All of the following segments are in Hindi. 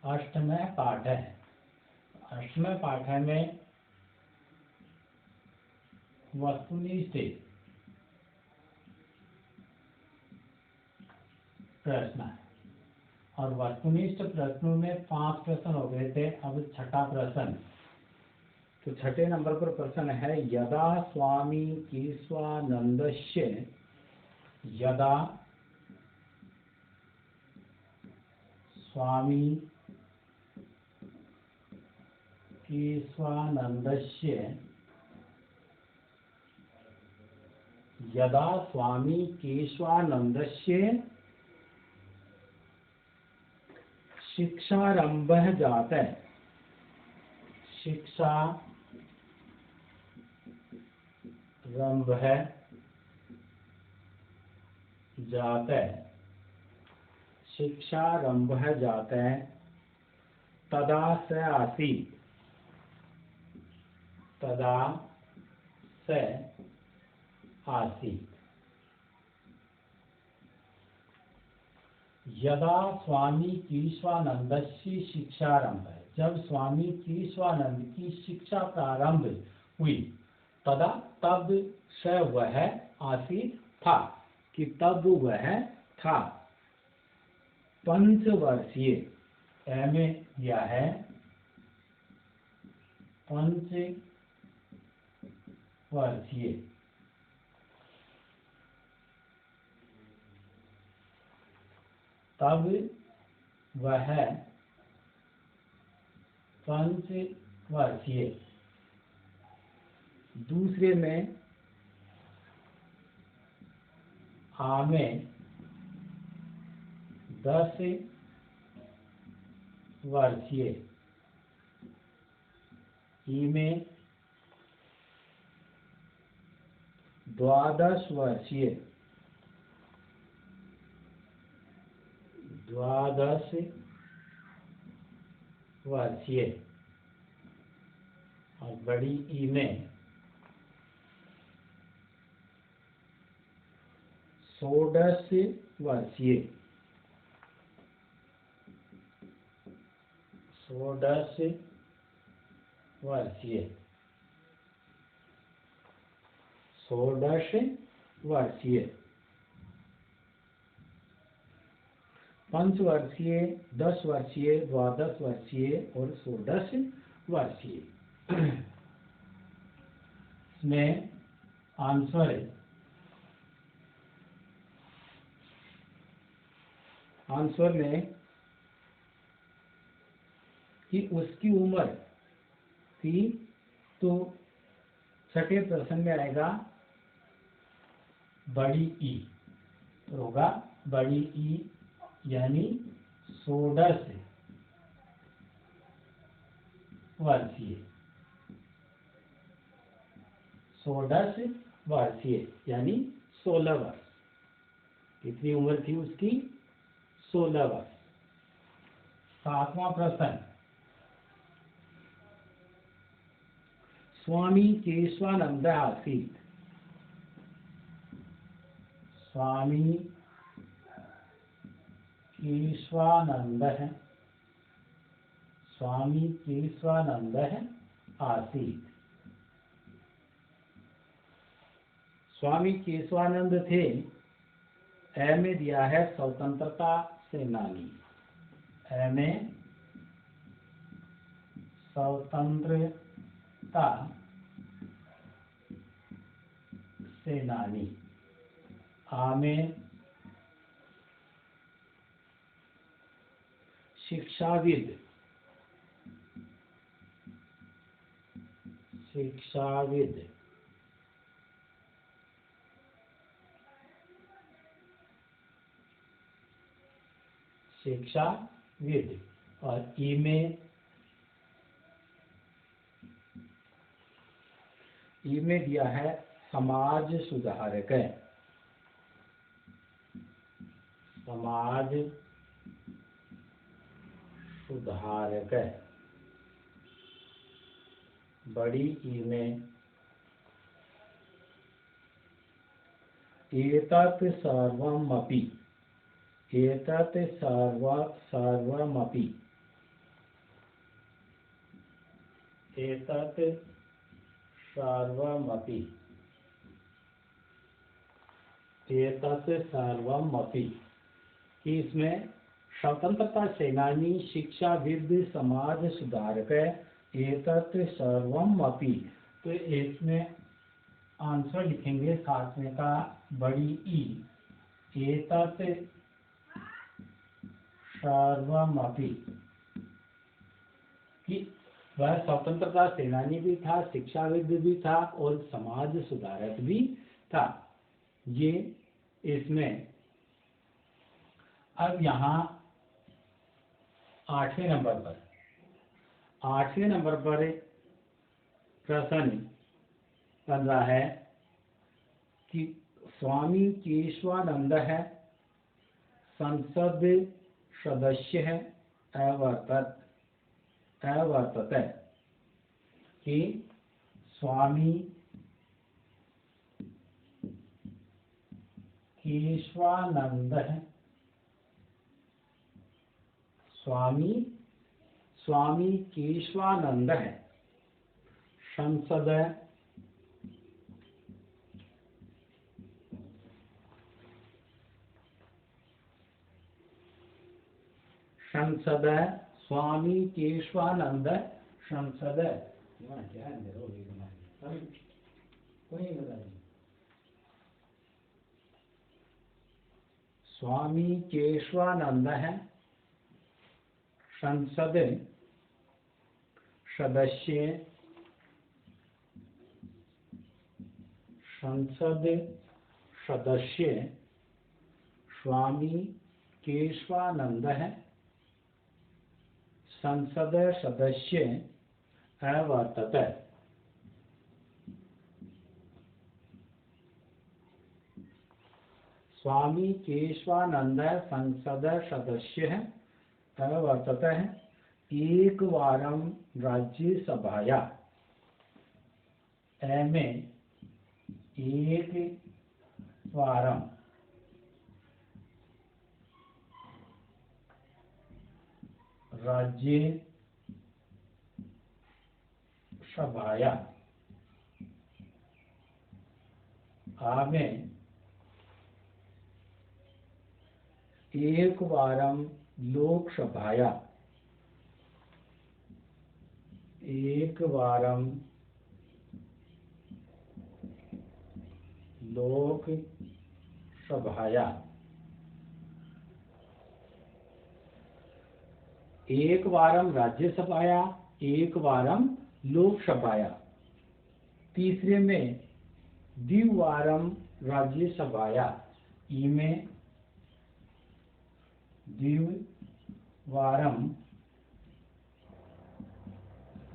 अष्टमे पाठ में वस्तुनिष्ठ प्रश्न है और वस्तुनिष्ठ प्रश्नों में 5 प्रश्न हो गए थे। अब छठा प्रश्न, तो छठे नंबर पर प्रश्न है यदा स्वामी केशवानंदस्य यदा स्वामी केशवानंदस्य यदा स्वामी केशवानंदस्य शिक्षारंभः जातः शिक्षारंभः जातः तदा स आसीत् यदा स्वामी केशवानंदस्य शिक्षारंभ, जब स्वामी केशवानंद की शिक्षा प्रारंभ हुई, तब स वह आसीत् था, कि तब वह था। पंचवर्षीय में यह है पंचवर्षीय, तब वह पंचवर्षीय। दूसरे में में 10 वर्षीय, में 12 वर्षीय, 12 वर्षीय और बड़ी ई में 16 वर्षीय, 16 वर्षीय, 16 वर्षीय। पंचवर्षीय, 10 वर्षीय, 12 वर्षीय और 16 वर्षीय। इसमें आंसर में कि उसकी उम्र थी, तो छठे प्रश्न में आएगा बड़ी ई, तो होगा बड़ी ई यानी 16 वर्षीय, 16 वर्षीय यानी 16 वर्ष। कितनी उम्र थी उसकी? 16 वर्ष। सातवां प्रश्न, स्वामी केशवानंद आसीत्, स्वामी केशवानंदः आसीत्। स्वामी केशवानंद थे, में दिया है स्वतंत्रता सेनानी, में स्वतंत्रता सेनानी, में शिक्षाविद, और ई में दिया है समाज सुधारक, बड़ी ई में एतत् सर्वमपि, एतत् सर्वमपि, एतत् सर्वमपि कि इसमें स्वतंत्रता सेनानी, शिक्षाविद, समाज सुधारक, एतत् सर्वमपि, तो इसमें आंसर लिखेंगे साथ में का बड़ी ई, एतत् सर्वमपि कि वह स्वतंत्रता सेनानी भी था, शिक्षाविद भी था और समाज सुधारक भी था। ये इसमें अब यहाँ 8वें नंबर पर प्रश्न बन रहा है कि स्वामी केशवानंद है, संसद सदस्य है, अवर्तत है कि स्वामी केशवानंद है, स्वामी केशवानंद है, संसद स्वामी केशवानंद संसद स्वामी केशवानंद है, संसद सदस्य, स्वामी केशवानंद है, संसद सदस्य अवर्तत। स्वामी केशवानंद संसद सदस्य अवर्तत है, एक वारम राज्यसभाया, में एक वारम राज्यसभाया, में एक वारम लोकसभाया, एक वारम लोकसभाया, एक वारम राज्यसभाया, एक वारम लोकसभाया। तीसरे में द्विवारम राज्यसभाया, में द्विवारम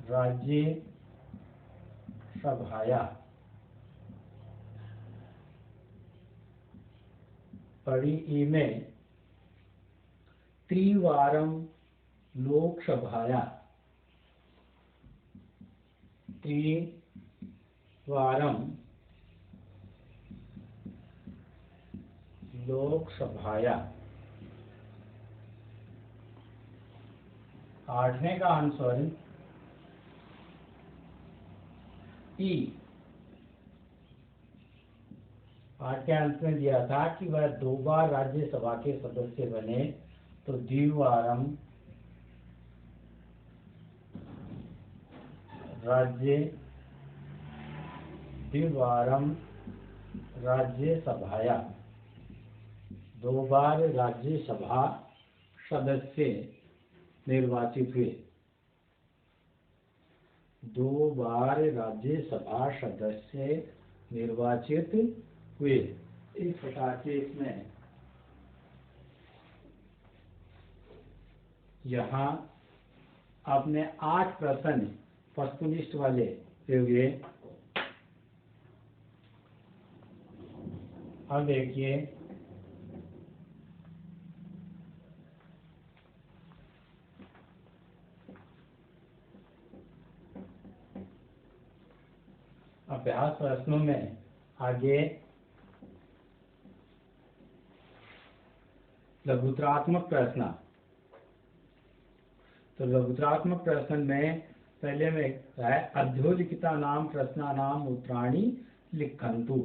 राज्यसभाया, बड़ी ई में त्रिवारम लोकसभाया, त्रिवारम लोकसभाया। 8वें का आंसर ई। 8 के अंत में दिया था कि वह 2 बार राज्यसभा के सदस्य बने, तो द्विवारम राज्यसभाया, 2 बार राज्यसभा सदस्य निर्वाचित हुए, 2 बार राज्यसभा सदस्य निर्वाचित हुए। इस प्रकार के इसमें यहाँ आपने 8 प्रश्न वस्तुनिष्ठ वाले हुए। अब देखिए अभ्यास प्रश्नों में आगे लघुत्रात्मक प्रश्न। तो लघुत्रात्मक प्रश्न में पहले में है अध्योलिखिता नाम प्रश्ना नाम उत्तराणी लिखंतु।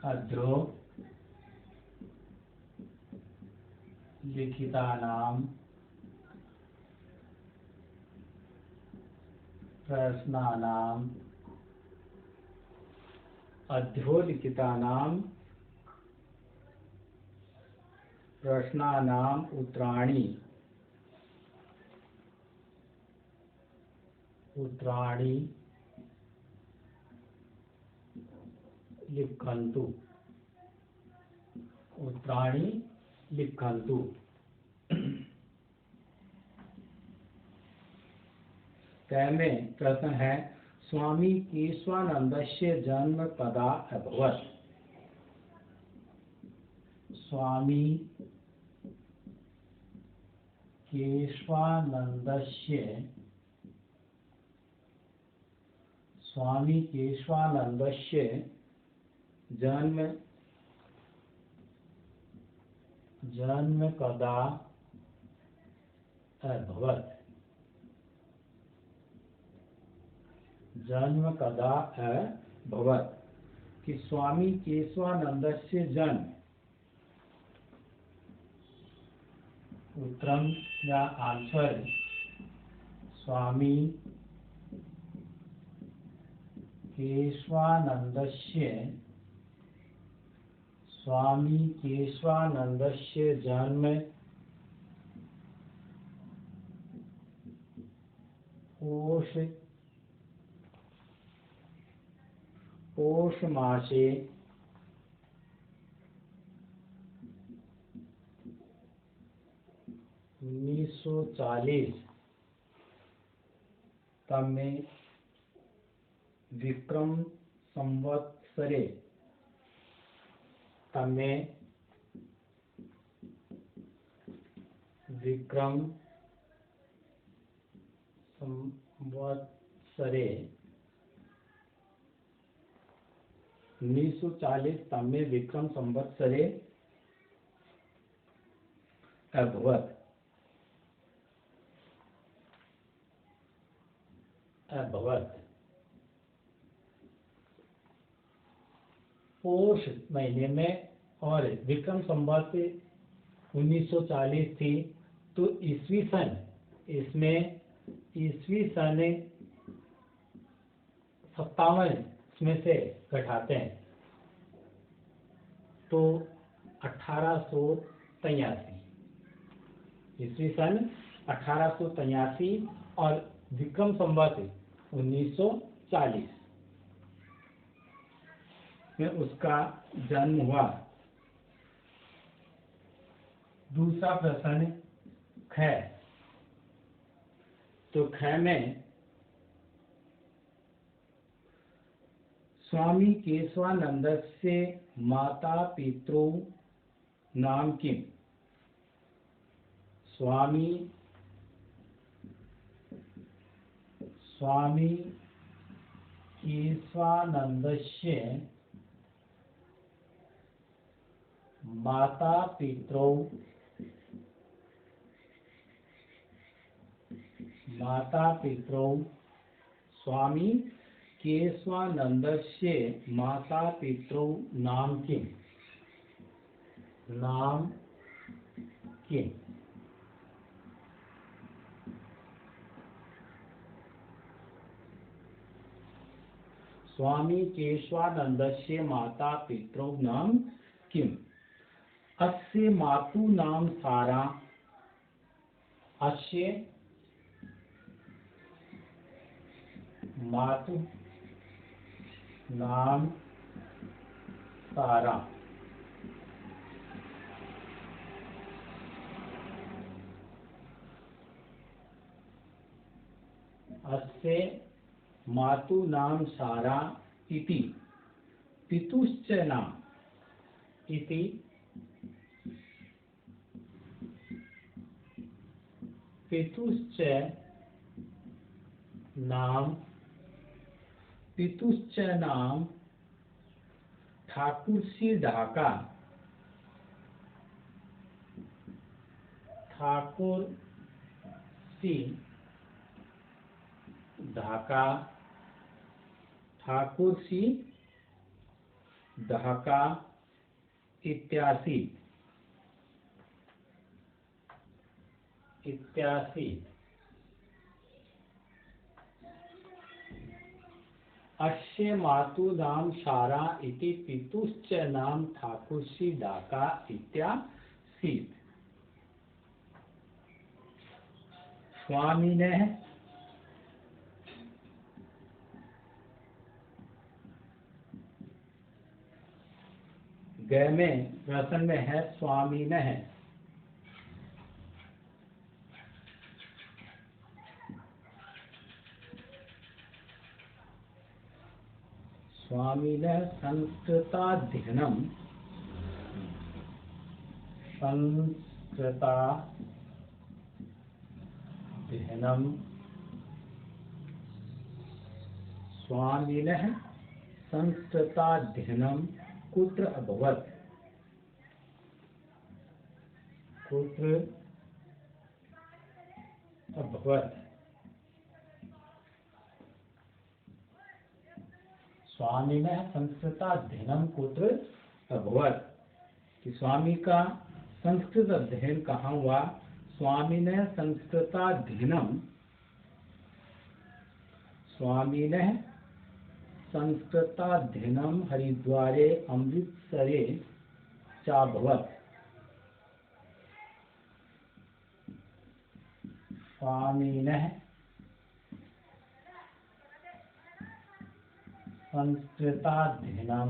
अध्योलिखिता नाम प्रश्ना नाम अध्योलिखिता नाम प्रश्नानाम उत्तराणी लिखन्तु। उत्तराणी लिखन्तु। में प्रश्न है स्वामी केशवानंदस्य जन्म कदा अभवत्। स्वामी केशवानंदस्य जन्म कदा अभवत्। जन्म कदा अभवत् कि स्वामी केशवानंदस्य जन्म, उत्तरम या आंसर स्वामी केशवानंदस्य जन्म पौष मासे 1940 तमे विक्रम संवत्सरे तमे विक्रम संवत्सरे अभवत्। पौष महीने में और विक्रम संवत 1940 थी, तो ईस्वी सन, इसमें ईस्वी सन 57 में से घटाते हैं तो 1883, ईस्वी सन 1883 और विक्रम संवत 1940 में उसका जन्म हुआ। दूसरा प्रश्न ख, तो ख में स्वामी केशवानंदस्य माता पितृ नाम किम। स्वामी केशवानंदस्य माता पितृ स्वामी केशवानंदस्य माता पितृ नाम किम। स्वामी केशवानंदस्य माता पितृ नाम किम। अस्य मातु नाम सारा। अस्य मातु नाम सारा। अस्य मातु नाम सारा इति पितुश्च नाम इति पितुश्च नाम ठाकुर सिंह ढाका। ठाकुर इत्यासी ढाका, ठाकुर सी ढाका इत्यासी, इत्यासी। अस्य मातु नाम सारा इति पितुश्च नाम ठाकुरसी ढाका इत्यासी। स्वामिनः गय में प्रश्न में है स्वामिनः, स्वामिनः संस्कृताध्ययनं, संस्कृताध्ययनं, स्वामिनः संस्कृताध्ययनं कुत्र अभवत्, कुत्र अभवत्। स्वामिनः संस्कृताध्ययनं कुत्र अभवत्, कि स्वामी का संस्कृत अध्ययन कहाँ हुआ। स्वामिनः संस्कृताध्ययनं, स्वामिनः संस्कृताध्ययनं हरिद्वारे अमृतसरे चाभवत्। स्वामिनः संस्कृताध्ययनं,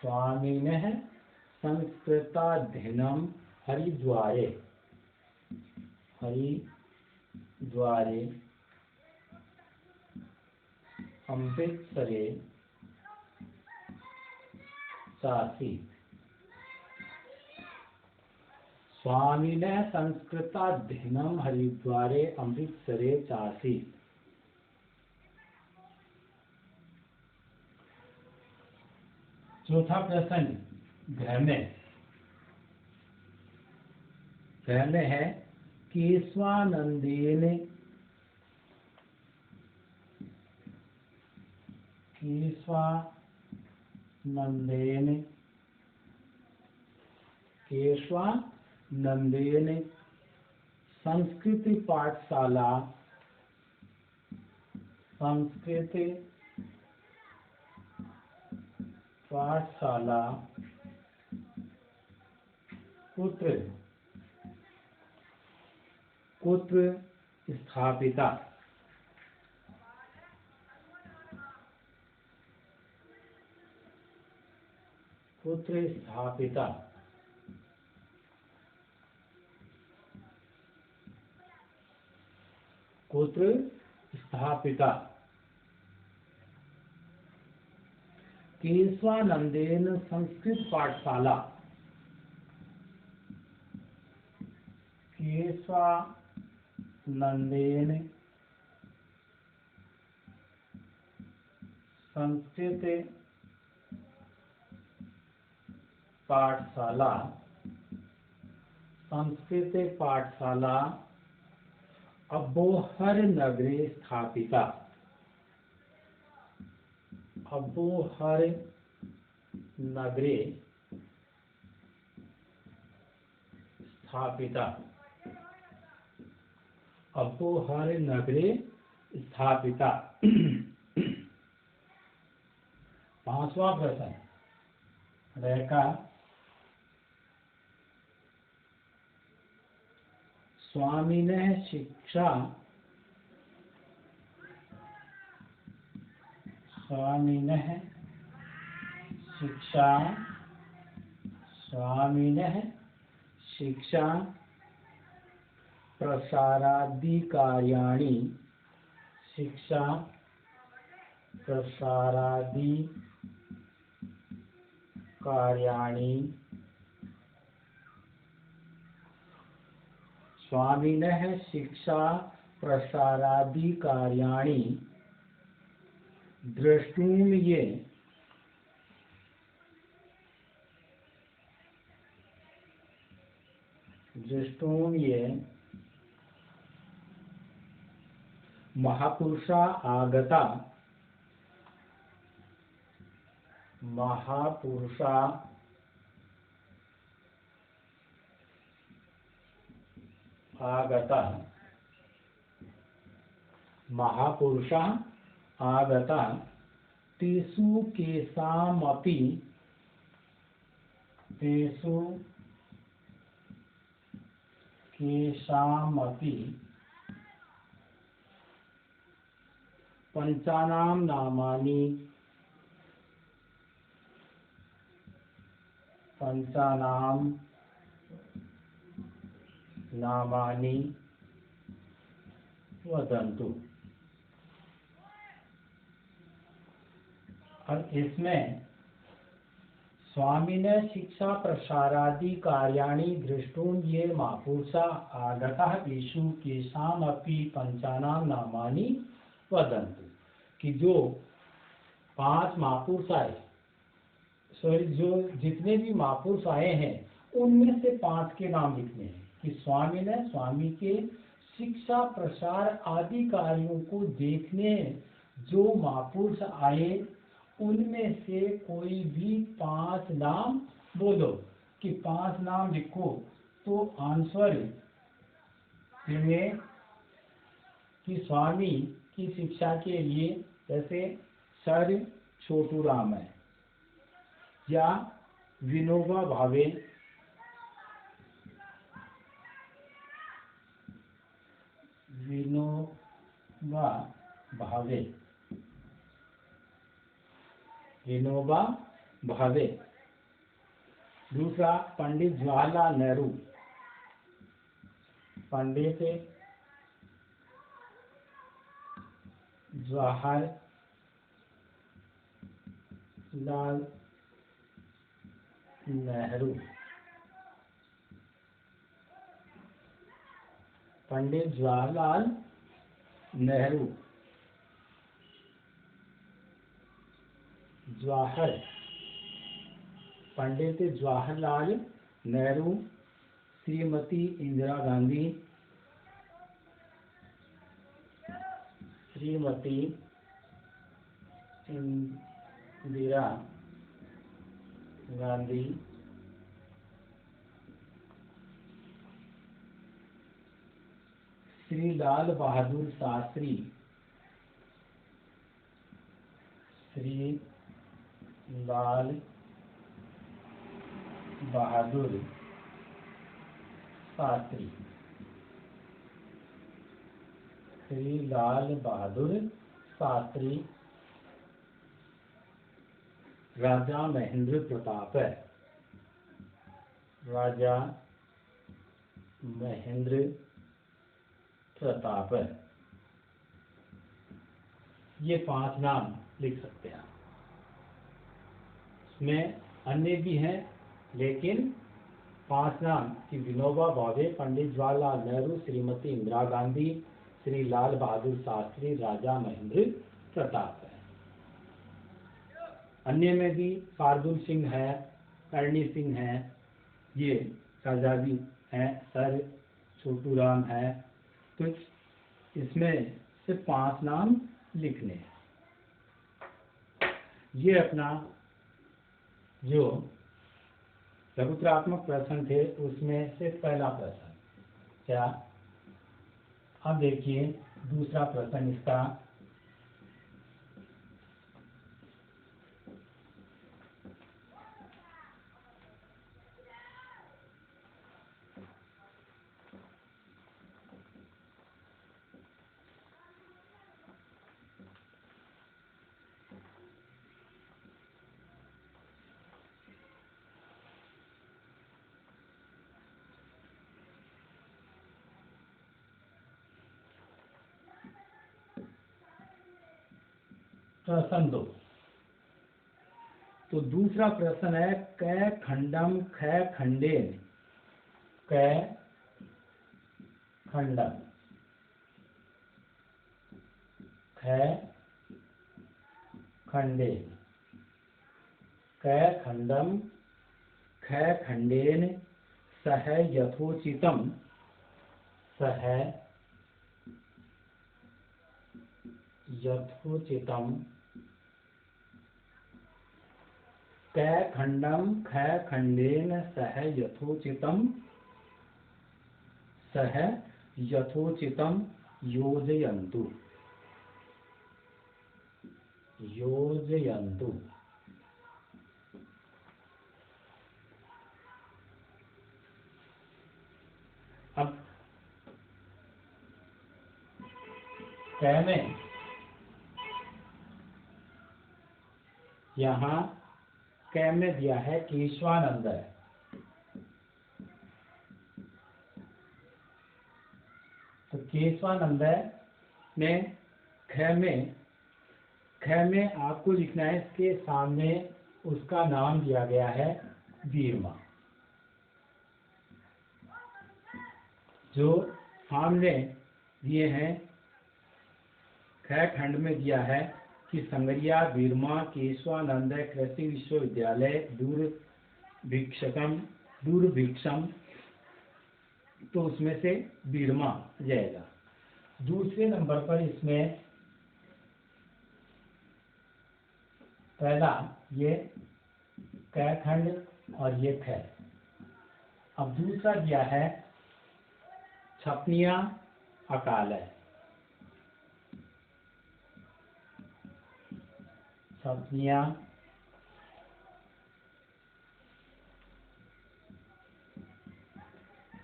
स्वामिनः संस्कृताध्ययनं हरिद्वारे, हरिद्वारे अमृतसरे चासीत्। स्वामिनः संस्कृताध्ययनं हरिद्वारे अमृतसरे चासीत्। चौथा प्रश्न ग्रह में है केशवानंदेन, केशवानंदेन, केशवानंदेन संस्कृत पाठशाला, संस्कृत पाठशाला कुत्र, कुत्र स्थापिता, कुत्र स्थापिता। कुत्र स्थापिता। केशवानंदेन संस्कृत पाठशाला, केशवानंदेन संस्कृत पाठशाला, संस्कृत पाठशाला अबोहर नगरे स्थापिता, अबोहर नगरे स्थापिता, अबोहर नगरे स्थापिता। पांचवा प्रश्न रहेगा स्वामिनः शिक्षा, स्वामिनः शिक्षा, स्वामिनः शिक्षा प्रसारादि कार्याणि, शिक्षा प्रसारादि कार्याणि, स्वामिनः शिक्षा प्रसारादि कार्याणि द्रष्टुं ये, दृष्टुम ये महापुरुषा आगता महापुरुषा आगता महापुरुषा आगता तेषु केषामपि पंचानां नामानि वदन्तु। और इसमें स्वामी ने शिक्षा प्रसारादि कार्याणि दृष्टुम ये महापुरुषा आगतः तेषु केषामपि पंचानां नामानि वदन्तु, कि जो 5 महापुरुष आए, जो जितने भी महापुरुष आए हैं उनमें से 5 के नाम लिखने हैं। कि स्वामी ने स्वामी के शिक्षा प्रसार आदि कार्यों को देखने जो महापुरुष आए उनमें से कोई भी 5 नाम बोलो, कि 5 नाम लिखो। तो आंसर में कि स्वामी की शिक्षा के लिए जैसे सर छोटू राम है, या विनोबा भावे, विनोबा भावे। दूसरा पंडित जवाहरलाल नेहरू, पंडित जवाहरलाल नेहरू, पंडित जवाहरलाल नेहरू, पंडित जवाहरलाल नेहरू, श्रीमती इंदिरा गांधी, श्रीमती इंदिरा गांधी, श्री लाल बहादुर शास्त्री, श्री लाल बहादुर शास्त्री, श्री लाल बहादुर शास्त्री, राजा महेंद्र प्रताप है, राजा महेंद्र प्रताप है। ये 5 नाम लिख सकते हैं। इसमें अन्य भी हैं, लेकिन 5 नाम कि विनोबा भावे, पंडित जवाहरलाल नेहरू, श्रीमती इंदिरा गांधी, श्री लाल बहादुर शास्त्री, राजा महेंद्र प्रताप है। अन्य में भी शार्दुल सिंह है, करणी सिंह है, ये राजा भी हैं, सर छोटू राम है। तो इसमें से 5 नाम लिखने हैं। ये अपना जो लघुत्रात्मक प्रश्न थे उसमें से पहला प्रश्न। क्या, अब देखिए दूसरा प्रश्न इसका। प्रश्न 2। तो दूसरा प्रश्न है कै खंडम ख खंडेन, कै खंडम ख खंडेन, कै खंडम ख खंडेन सह यथोचितम, सह यथोचितम खंडम ख खंडेन सह यथोचितम, सह यथोचितम योजयन्तु, योजयन्तु। अब क में यहाँ क में दिया है केशवानंद है, तो केशवानंद में ख में आपको लिखना है, इसके सामने उसका नाम दिया गया है बीरमा। जो सामने दिए हैं ख खंड में दिया है कि संगरिया बीरमा केशवानंद कृषि विश्वविद्यालय दूरभिक्षम, तो उसमें से बीरमा जाएगा। दूसरे नंबर पर इसमें पहला ये क खंड और ये ख। अब दूसरा दिया है छपनिया अकालय, छपनिया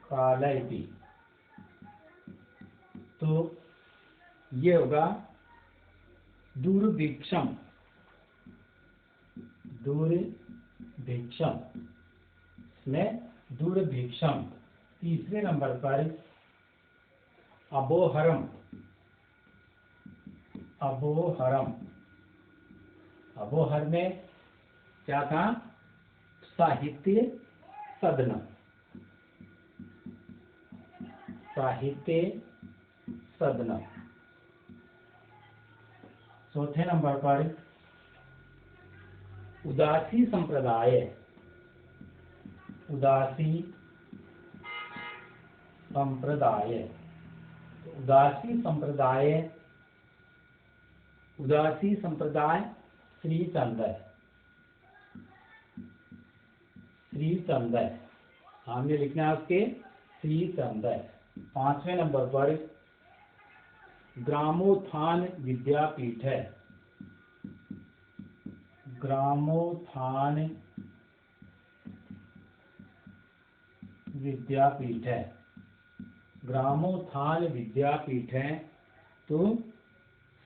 कालय भी, तो ये होगा दूरभिक्षम, दूरभिक्षम में दूरभिक्षम। तीसरे नंबर पर अबोहरम, अबोहरम, अबोहर में क्या था, साहित्य सदन, साहित्य सदन। चौथे नंबर पर उदासी संप्रदाय, उदासी संप्रदाय, उदासी संप्रदाय, उदासी संप्रदाय श्री चंद्र, श्री चंद्र हमने लिखना है उसके श्री चंद्र। पांचवें नंबर पर ग्रामोत्थान विद्यापीठ है, ग्रामोत्थान विद्यापीठ है, ग्रामोत्थान विद्यापीठ है, तो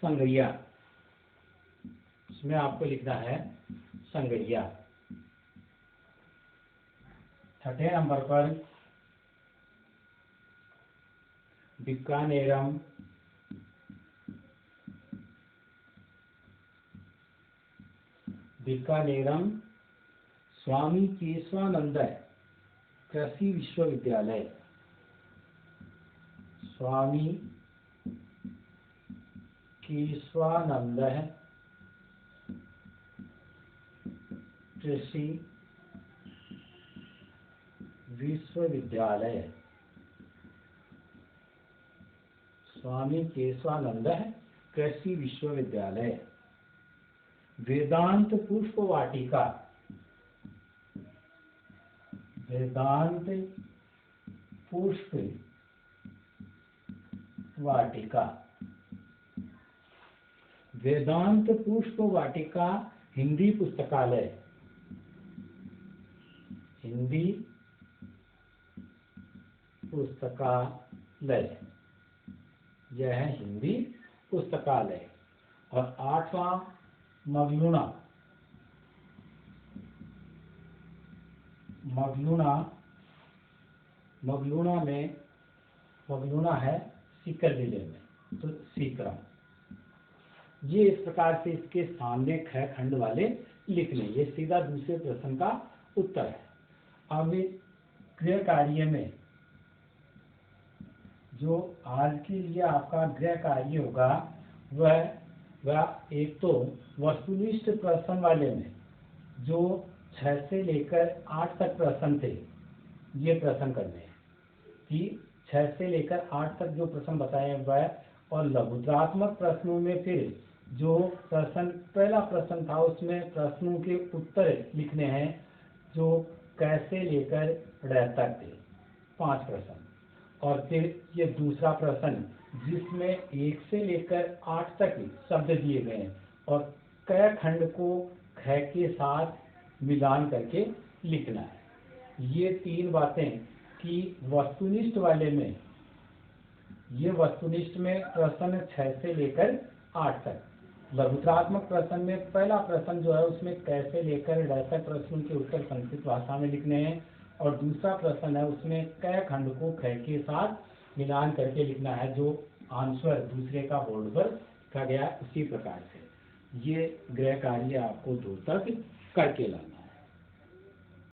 संगरिया, इसमें आपको लिखना है संगरिया। छठे नंबर पर बीकानेरम, बीकानेरम स्वामी केशवानंद कृषि विश्वविद्यालय, स्वामी केशवानंद कृषि विश्वविद्यालय, स्वामी केशवानंद कृषि विश्वविद्यालय। वेदांत पुष्प वाटिका, वेदांत पुष्प वाटिका, वेदांत पुष्प वाटिका हिंदी पुस्तकालय, हिंदी पुस्तकालय, यह है हिंदी पुस्तकालय। और आठवां मगलुना, मगलुना, मगलुना में, मगलुना है सीकर जिले में, तो सीकरा। ये इस प्रकार से इसके सामने ख खंड वाले लिख लें, ये सीधा दूसरे प्रश्न का उत्तर है। अब गृह कार्य में जो आज के लिए आपका गृह कार्य होगा वह एक तो वस्तुनिष्ठ प्रश्न वाले में जो 6 से लेकर 8 तक प्रश्न थे, ये प्रश्न करने हैं कि 6 से लेकर 8 तक जो प्रश्न बताया हुआ है, और लघुत्रात्मक प्रश्नों में फिर जो प्रश्न पहला प्रश्न था उसमें प्रश्नों के उत्तर लिखने हैं, जो कैसे लेकर ड़ तक थे 5 प्रश्न। और फिर ये दूसरा प्रश्न जिसमें 1 से लेकर 8 तक शब्द दिए गए हैं और क खंड को ख के साथ मिलान करके लिखना है। ये 3 बातें कि वस्तुनिष्ठ वाले में, ये वस्तुनिष्ठ में प्रश्न 6 से लेकर 8 तक, लघुत्रात्मक प्रश्न में पहला प्रश्न जो है उसमें कैसे लेकर ड तक प्रश्न के उत्तर संस्कृत भाषा में लिखने हैं, और दूसरा प्रश्न है उसमें क खंड को ख के साथ मिलान करके लिखना है, जो आंसर दूसरे का बोर्ड पर लिखा गया उसी प्रकार से। ये गृह कार्य आपको 2 तक करके लाना।